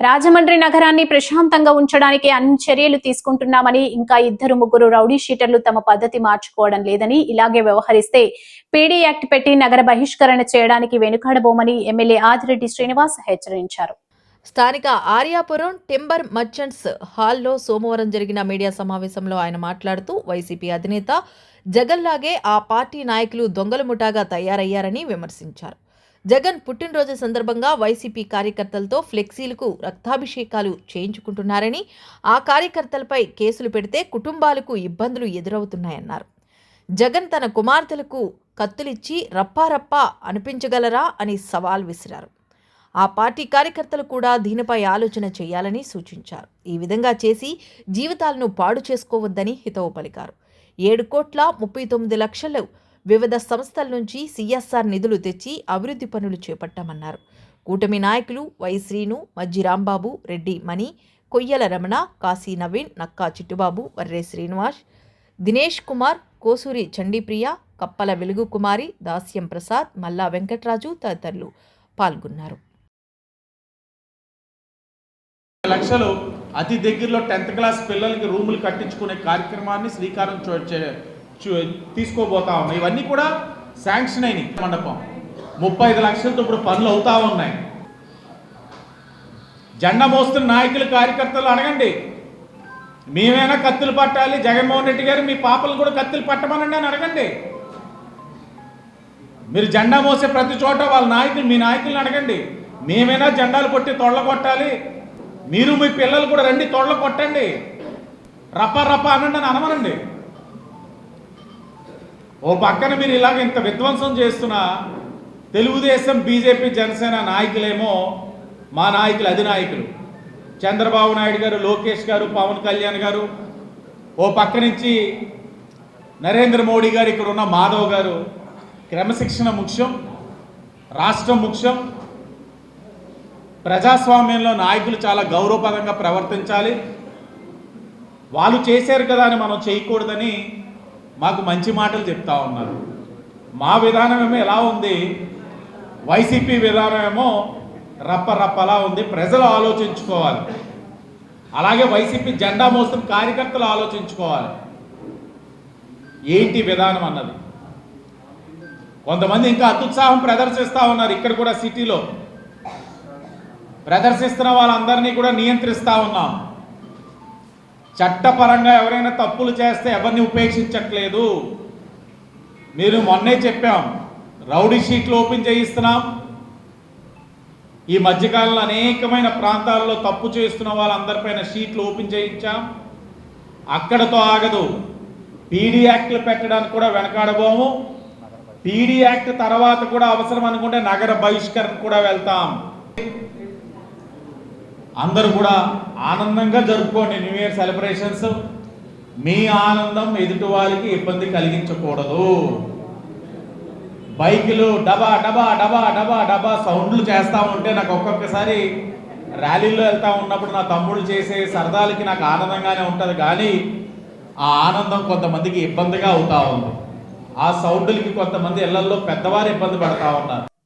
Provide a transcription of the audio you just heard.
రాజమండ్రి నగరాన్ని ప్రశాంతంగా ఉంచడానికి అన్ని చర్యలు తీసుకుంటున్నామని, ఇంకా ఇద్దరు ముగ్గురు రౌడీ షీటర్లు తమ పద్ధతి మార్చుకోవడం లేదని, ఇలాగే వ్యవహరిస్తే పీడీ యాక్ట్ పెట్టి నగర బహిష్కరణ చేయడానికి వెనుకాడబోమని ఎమ్మెల్యే ఆదిరెడ్డి శ్రీనివాస్ హెచ్చరించారు. స్థానిక ఆర్యాపురం టింబర్ మర్చెంట్స్ హాల్లో సోమవారం జరిగిన మీడియా సమావేశంలో ఆయన మాట్లాడుతూ వైసీపీ అధినేత జగన్లాగే ఆ పార్టీ నాయకులు దొంగల ముఠాగా తయారయ్యారని విమర్శించారు. జగన్ పుట్టినరోజు సందర్భంగా వైసీపీ కార్యకర్తలతో ఫ్లెక్సీలకు రక్తాభిషేకాలు చేయించుకుంటున్నారని, ఆ కార్యకర్తలపై కేసులు పెడితే కుటుంబాలకు ఇబ్బందులు ఎదురవుతున్నాయన్నారు. జగన్ తన కుమార్తెలకు కత్తులిచ్చి రప్పారప్పా అనిపించగలరా అని సవాల్ విసిరారు. ఆ పార్టీ కార్యకర్తలు కూడా దీనిపై ఆలోచన చేయాలని సూచించారు. ఈ విధంగా చేసి జీవితాలను పాడు చేసుకోవద్దని హితవు పలికారు. 7,39,00,000 వివిధ సంస్థల నుంచి సిఎస్ఆర్ నిధులు తెచ్చి అభివృద్ధి పనులు చేపట్టామన్నారు. కూటమి నాయకులు వై శ్రీను, మజ్జి రాంబాబు, రెడ్డి మణి, కొయ్యల రమణ, కాశీ నవీన్, నక్కా చిట్టుబాబు, వర్రే శ్రీనివాస్, దినేష్ కుమార్, కోసూరి చండీప్రియ, కప్పల వెలుగు కుమారి, దాస్యం ప్రసాద్, మల్లా వెంకట్రాజు తదితరులు పాల్గొన్నారు. లక్షలు అతి దగ్గరలో 10th క్లాస్ పిల్లలకి రూములు కట్టించుకునే కార్యక్రమాన్ని శ్రీకారం తీసుకోబోతా ఉన్నాయి. ఇవన్నీ కూడా శాంక్షన్ అయినాయి. మండపం 35 లక్షలతో ఇప్పుడు పనులు అవుతా ఉన్నాయి. జెండా మోస్తున్న నాయకులు కార్యకర్తలు అడగండి, మేమైనా కత్తులు పట్టాలి, జగన్మోహన్ రెడ్డి గారు మీ పాపలు కూడా కత్తులు పట్టమనండి అని అడగండి. మీరు జెండా మోసే ప్రతి చోట వాళ్ళ నాయకులు, మీ నాయకులను అడగండి, మేమైనా జెండాలు కొట్టి తొళ్ళ కొట్టాలి, మీరు మీ పిల్లలు కూడా రండి తొళ్ళ కొట్టండి, రప్ప రప్ప అనండి అని అనమనండి. ఓ పక్కన మీరు ఇలాగ ఇంత విధ్వంసం చేస్తున్న తెలుగుదేశం, బీజేపీ, జనసేన నాయకులేమో మా నాయకులు, అధినాయకులు చంద్రబాబు నాయుడు గారు, లోకేష్ గారు, పవన్ కళ్యాణ్ గారు, ఓ పక్క నుంచి నరేంద్ర మోడీ గారు, ఇక్కడ ఉన్న మాధవ్ గారు, క్రమశిక్షణ ముఖ్యం, రాష్ట్రం ముఖ్యం, ప్రజాస్వామ్యంలో నాయకులు చాలా గౌరవపరంగా ప్రవర్తించాలి, వాళ్ళు చేశారు కదా అని మనం చేయకూడదని మాకు మంచి మాటలు చెప్తా ఉన్నారు. మా విధానమేమో ఎలా ఉంది, వైసీపీ విధానమేమో రప్పరప్పలా ఉంది. ప్రజలు ఆలోచించుకోవాలి. అలాగే వైసీపీ జెండా మోస్తున్న కార్యకర్తలు ఆలోచించుకోవాలి ఏంటి విధానం అన్నది. కొంతమంది ఇంకా అత్యుత్సాహం ప్రదర్శిస్తూ ఉన్నారు. ఇక్కడ కూడా సిటీలో ప్రదర్శిస్తున్న వాళ్ళందరినీ కూడా నియంత్రిస్తూ ఉన్నాం. చట్టపరంగా ఎవరైనా తప్పులు చేస్తే ఎవరిని ఉపేక్షించట్లేదు. మీరు మొన్నే చెప్పాం, రౌడీ షీట్లు ఓపెన్ చేయిస్తున్నాం. ఈ మధ్యకాలంలో అనేకమైన ప్రాంతాల్లో తప్పు చేస్తున్న వాళ్ళందరిపైన షీట్లు ఓపెన్ చేయించాం. అక్కడతో ఆగదు, పీడీ యాక్ట్లు పెట్టడానికి కూడా వెనకాడబోము. పీడీ యాక్ట్ తర్వాత కూడా అవసరం అనుకుంటే నగర బహిష్కరణ కూడా వెళ్తాం. అందరూ కూడా ఆనందంగా జరుపుకోండి న్యూ ఇయర్ సెలబ్రేషన్స్. మీ ఆనందం ఎదుటి వాళ్ళకి ఇబ్బంది కలిగించకూడదు. బైకులు డబా డబా డబా డబా డబా సౌండ్లు చేస్తూ ఉంటే నాకు ఒక్కొక్కసారి ర్యాలీలో వెళ్తూ ఉన్నప్పుడు నా తమ్ముళ్ళు చేసే సరదాలకి నాకు ఆనందంగానే ఉంటుంది, కానీ ఆ ఆనందం కొంతమందికి ఇబ్బందిగా అవుతూ ఉంది. ఆ సౌండ్లకి కొంతమంది ఇళ్లల్లో పెద్దవారు ఇబ్బంది పడతా ఉన్నారు.